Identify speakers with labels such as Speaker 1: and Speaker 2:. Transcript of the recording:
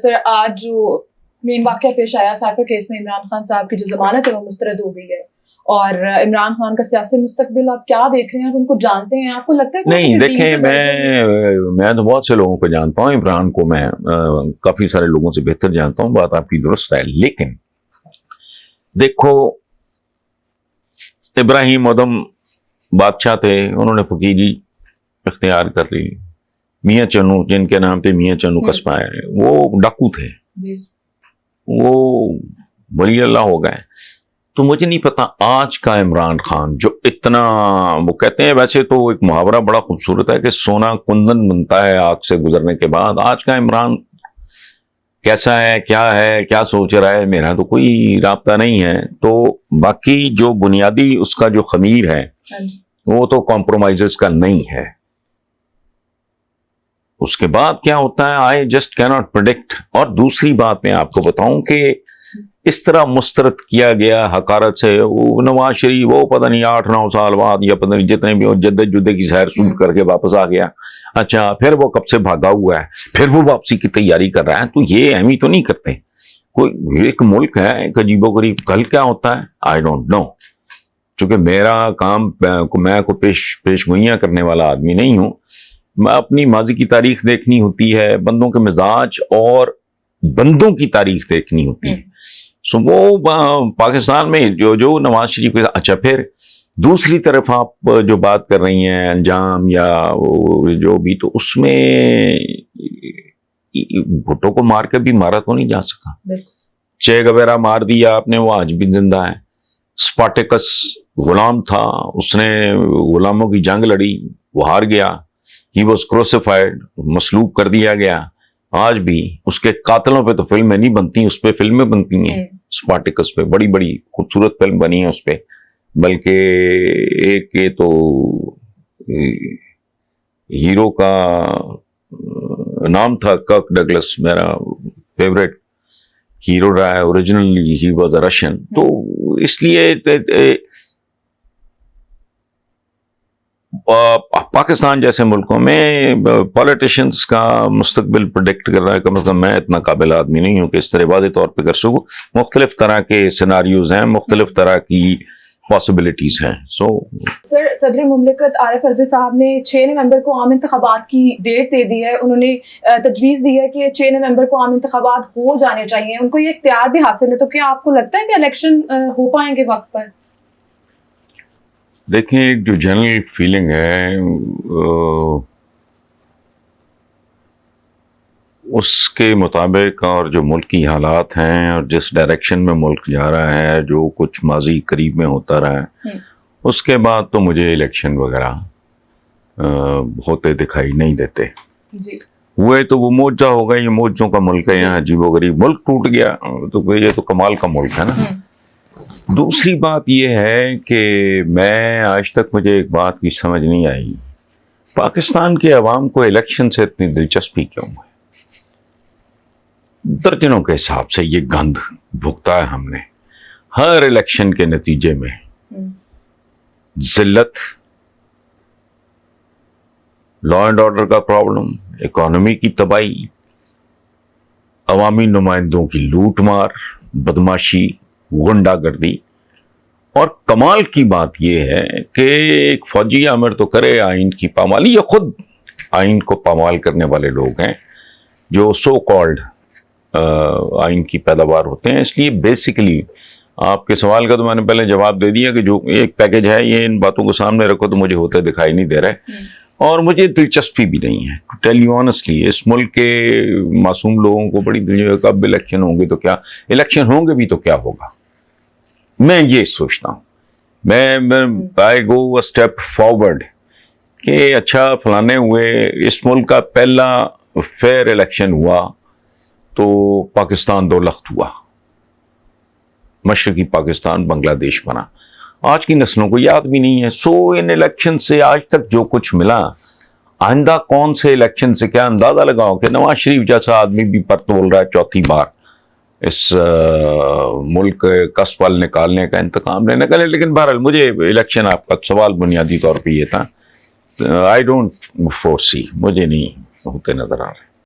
Speaker 1: سر آج جو مین واقعہ پیش آیا سائفر کیس میں عمران خان صاحب کی جو ضمانت ہے وہ مسترد ہو گئی ہے، اور عمران خان کا سیاسی مستقبل آپ کیا دیکھ رہے ہیں؟ آپ ان کو جانتے ہیں؟ آپ کو لگتا ہے
Speaker 2: نہیں دیکھیں، میں تو بہت سے لوگوں کو جانتا ہوں، عمران کو میں کافی سارے لوگوں سے بہتر جانتا ہوں، بات آپ کی درست ہے، لیکن دیکھو ابراہیم ادم بادشاہ تھے، انہوں نے فقیری اختیار کر لی، میاں چنو جن کے نام پہ میاں چنو قصبہ ہے وہ ڈاکو تھے، وہ ولی اللہ ہو گئے۔ تو مجھے نہیں پتا آج کا عمران خان جو اتنا، وہ کہتے ہیں ویسے تو ایک محاورہ بڑا خوبصورت ہے کہ سونا کندن بنتا ہے آگ سے گزرنے کے بعد، آج کا عمران کیسا ہے، کیا سوچ رہا ہے، میرا تو کوئی رابطہ نہیں ہے۔ تو باقی جو بنیادی اس کا جو خمیر ہے وہ تو کمپرومائزز کا نہیں ہے۔ اس کے بعد کیا ہوتا ہے آئی جسٹ کینٹ پریڈکٹ۔ اور دوسری بات میں آپ کو بتاؤں کہ اس طرح مسترد کیا گیا حقارت سے، وہ نواز شریف وہ پتہ نہیں 8-9 سال بعد یا پتہ نہیں جتنے بھی جدے کی سیر سود کر کے واپس آ گیا، اچھا پھر وہ کب سے بھاگا ہوا ہے، پھر وہ واپسی کی تیاری کر رہا ہے۔ تو یہ اہمی تو نہیں کرتے، کوئی ایک ملک ہے، ایک عجیب و غریب، کل کیا ہوتا ہے آئی ڈونٹ نو، چونکہ میرا کام میں کو پیش گوئیاں کرنے والا آدمی نہیں ہوں، میں اپنی ماضی کی تاریخ دیکھنی ہوتی ہے، بندوں کے مزاج اور بندوں کی تاریخ دیکھنی ہوتی ہے۔ سو وہ پاکستان میں جو نواز شریف، اچھا پھر دوسری طرف آپ جو بات کر رہی ہیں انجام یا جو بھی، تو اس میں بھٹو کو مار کے بھی مارا تو نہیں جا سکا، چے گویرا مار دیا آپ نے، وہ آج بھی زندہ ہے۔ اسپارٹیکس غلام تھا، اس نے غلاموں کی جنگ لڑی، وہ ہار گیا، ہی واز کروسیفائڈ، مصلوب کر دیا گیا۔ آج بھی اس کے قاتلوں پہ تو فلمیں نہیں بنتی، اس پہ فلمیں بنتی ہیں، اسپارٹیکس پہ بڑی بڑی خوبصورت فلم بنی ہے اس پہ، بلکہ ایک یہ تو ہیرو کا نام تھا کرک ڈگلس، میرا فیوریٹ ہیرو رہا ہے، originally he was a Russian. تو اس لیے پاکستان جیسے ملکوں میں پولیٹیشنز کا مستقبل پریڈکٹ کر رہا ہے، کم از کم میں اتنا قابل آدمی نہیں ہوں کہ اس طرح واضح طور پہ کر سکوں۔ مختلف طرح کے سیناریوز ہیں، مختلف طرح کی پاسبلٹیز ہیں۔
Speaker 1: سر صدر مملکت عارف الوی صاحب نے 6 نومبر کو عام انتخابات کی ڈیٹ دے دی ہے، انہوں نے تجویز دی ہے کہ 6 نومبر کو عام انتخابات ہو جانے چاہیے، ان کو یہ اختیار بھی حاصل ہے، تو کیا آپ کو لگتا ہے کہ الیکشن ہو پائیں گے وقت پر؟
Speaker 2: دیکھیں ایک جو جنرل فیلنگ ہے اس کے مطابق، اور جو ملکی حالات ہیں اور جس ڈائریکشن میں ملک جا رہا ہے، جو کچھ ماضی قریب میں ہوتا رہا ہے، اس کے بعد تو مجھے الیکشن وغیرہ ہوتے دکھائی نہیں دیتے۔ ہوئے تو وہ موجہ ہوگا، یہ موجوں کا ملک ہے، یہاں عجیب و غریب ملک ٹوٹ گیا تو یہ تو کمال کا ملک ہے نا۔ دوسری بات یہ ہے کہ میں آج تک مجھے ایک بات کی سمجھ نہیں آئی، پاکستان کے عوام کو الیکشن سے اتنی دلچسپی کیوں ہے؟ درجنوں کے حساب سے یہ گند بھگتا ہے ہم نے ہر الیکشن کے نتیجے میں، ذلت، لا اینڈ آرڈر کا پرابلم، اکانومی کی تباہی، عوامی نمائندوں کی لوٹ مار، بدماشی، غنڈہ گردی۔ اور کمال کی بات یہ ہے کہ ایک فوجی امر تو کرے آئین کی پامالی، یہ خود آئین کو پامال کرنے والے لوگ ہیں جو سو کالڈ آئین کی پیداوار ہوتے ہیں۔ اس لیے بیسیکلی آپ کے سوال کا تو میں نے پہلے جواب دے دیا کہ جو ایک پیکج ہے یہ ان باتوں کو سامنے رکھو تو مجھے ہوتے دکھائی نہیں دے رہے، اور مجھے دلچسپی بھی نہیں ہے ٹو ٹیل یو آنیسٹلی۔ اس ملک کے معصوم لوگوں کو بڑی دل کب الیکشن ہوں گے تو کیا، الیکشن ہوں گے بھی تو کیا ہوگا، میں یہ سوچتا ہوں۔ میں آئی گو اے اسٹیپ فارورڈ کہ اچھا فلانے ہوئے، اس ملک کا پہلا فیئر الیکشن ہوا تو پاکستان 2 لخت ہوا، مشرقی پاکستان بنگلہ دیش بنا، آج کی نسلوں کو یاد بھی نہیں ہے۔ سو ان الیکشن سے آج تک جو کچھ ملا، آئندہ کون سے الیکشن سے کیا اندازہ لگاؤ کہ نواز شریف جیسا آدمی بھی پرت بول رہا ہے 4تھی بار اس ملک کا سوال نکالنے کا، انتقام لینے کا۔ لیکن بہرحال مجھے الیکشن، آپ کا سوال بنیادی طور پہ یہ تھا، آئی ڈونٹ فور سی، مجھے نہیں ہوتے نظر آ رہے۔